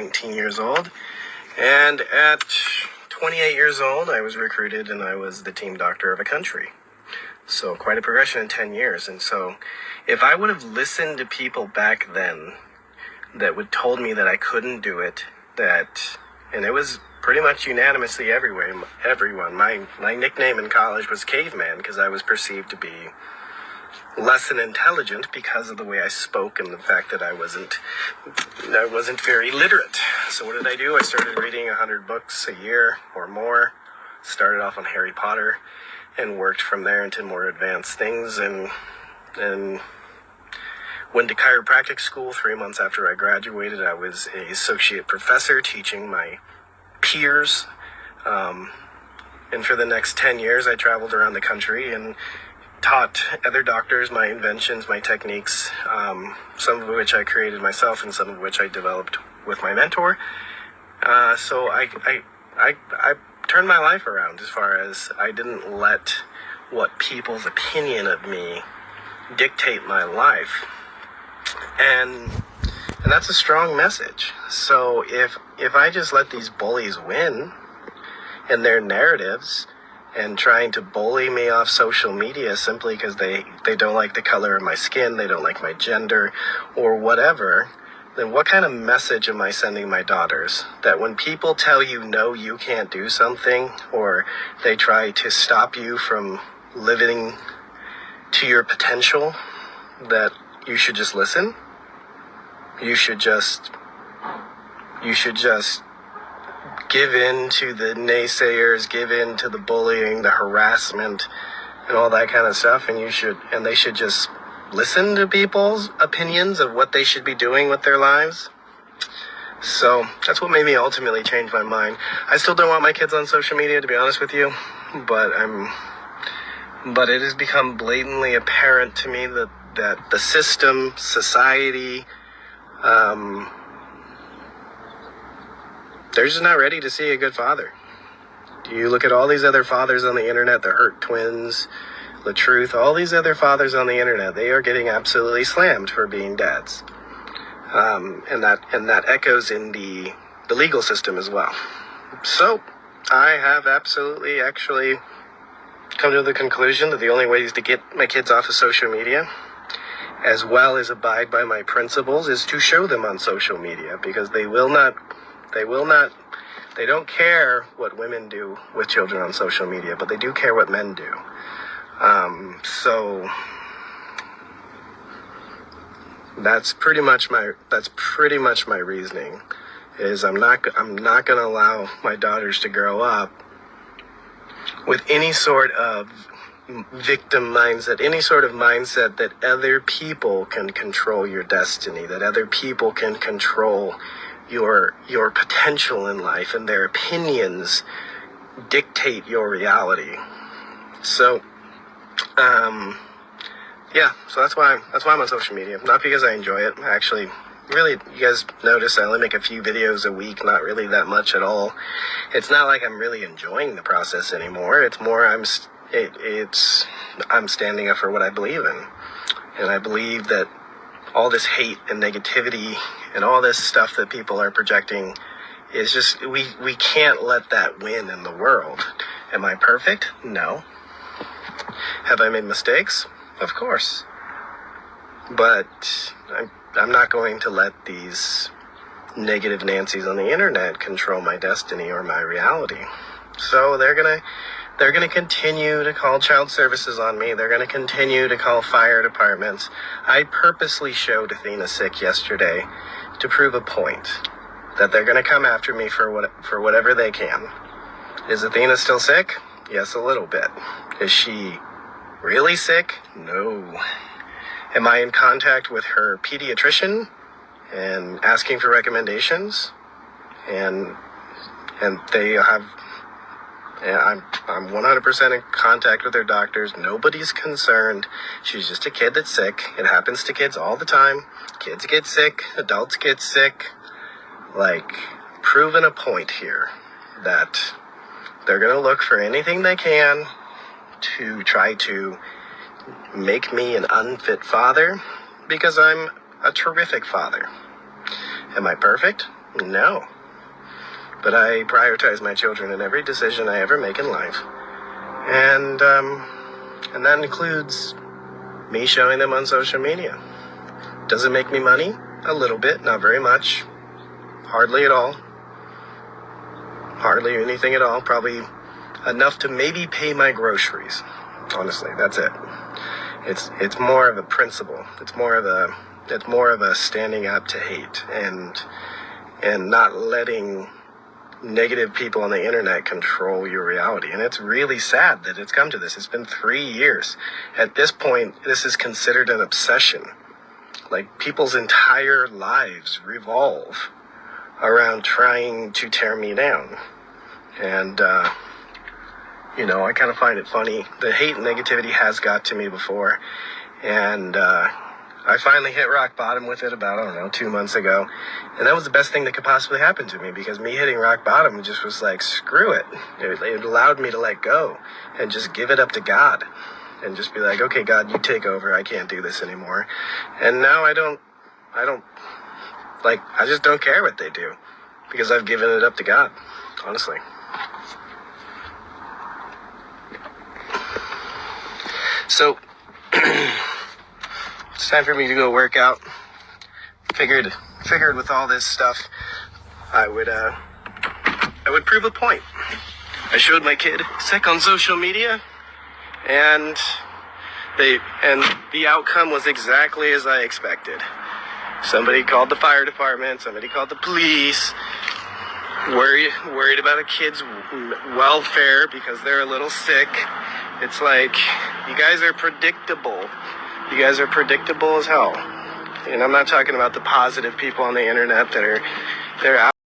19 years old. And at 28 years old, I was recruited and I was the team doctor of a country. So quite a progression in 10 years. And so if I would have listened to people back then that would told me that I couldn't do it, and it was pretty much unanimously everyone. My nickname in college was Caveman because I was perceived to be less than intelligent because of the way I spoke and the fact that I wasn't very literate. So what did I do? I started reading 100 books a year or more. Started off on Harry Potter and worked from there into more advanced things and went to chiropractic school. 3 months after I graduated, I was an associate professor teaching my peers. And for the next 10 years, I traveled around the country and taught other doctors my inventions, my techniques, some of which I created myself and some of which I developed with my mentor. So I turned my life around as far as I didn't let what people's opinion of me dictate my life. And that's a strong message. So if I just let these bullies win in their narratives and trying to bully me off social media simply because they don't like the color of my skin, they don't like my gender, or whatever, then what kind of message am I sending my daughters? That when people tell you, no, you can't do something, or they try to stop you from living to your potential, that you should just listen? You should just give in to the naysayers, give in to the bullying, the harassment, and all that kind of stuff, and they should just listen to people's opinions of what they should be doing with their lives. So that's what made me ultimately change my mind. I still don't want my kids on social media, to be honest with you, but it has become blatantly apparent to me that the system, society, they're just not ready to see a good father. You look at all these other fathers on the internet, the Hurt Twins, the Truth, all these other fathers on the internet, they are getting absolutely slammed for being dads. And that echoes in the legal system as well. So I have absolutely actually come to the conclusion that the only ways to get my kids off of social media, as well as abide by my principles, is to show them on social media, because they don't care what women do with children on social media, but they do care what men do. So that's pretty much my reasoning. Is I'm not going to allow my daughters to grow up with any sort of victim mindset, any sort of mindset that other people can control your destiny, that other people can control your potential in life, and their opinions dictate your reality. So, so that's why I'm on social media. Not because I enjoy it. Actually, really, you guys notice I only make a few videos a week, not really that much at all. It's not like I'm really enjoying the process anymore. It's more I'm standing up for what I believe in. And I believe that all this hate and negativity and all this stuff that people are projecting is just, we can't let that win in the world. Am I perfect? No. Have I made mistakes? Of course. But I'm not going to let these negative Nancys on the internet control my destiny or my reality. So they're gonna continue to call child services on me. They're gonna continue to call fire departments. I purposely showed Athena sick yesterday to prove a point that they're gonna come after me for whatever they can. Is Athena still sick? Yes, a little bit. Is she really sick? No. Am I in contact with her pediatrician and asking for recommendations? And they have, I'm 100% in contact with their doctors. Nobody's concerned. She's just a kid that's sick. It happens to kids all the time. Kids get sick. Adults get sick. Like, proving a point here that they're going to look for anything they can to try to make me an unfit father, because I'm a terrific father. Am I perfect? No. But I prioritize my children in every decision I ever make in life. And that includes me showing them on social media. Does it make me money? A little bit, not very much. Hardly at all. Hardly anything at all. Probably enough to maybe pay my groceries. Honestly, that's it. It's more of a principle. It's more of a standing up to hate and not letting negative people on the internet control your reality. And it's really sad that it's come to this. It's been 3 years. At this point, this is considered an obsession. Like, people's entire lives revolve around trying to tear me down. And, I kind of find it funny. The hate and negativity has got to me before. And, I finally hit rock bottom with it about, 2 months ago. And that was the best thing that could possibly happen to me, because me hitting rock bottom just was like, screw it. It allowed me to let go and just give it up to God and just be like, okay, God, you take over. I can't do this anymore. And now I just don't care what they do, because I've given it up to God, honestly. So, it's time for me to go work out. Figured with all this stuff, I would prove a point. I showed my kid sick on social media, and the outcome was exactly as I expected. Somebody called the fire department, somebody called the police, worried about a kid's welfare because they're a little sick. It's like, you guys are predictable. You guys are predictable as hell. And I'm not talking about the positive people on the internet that are out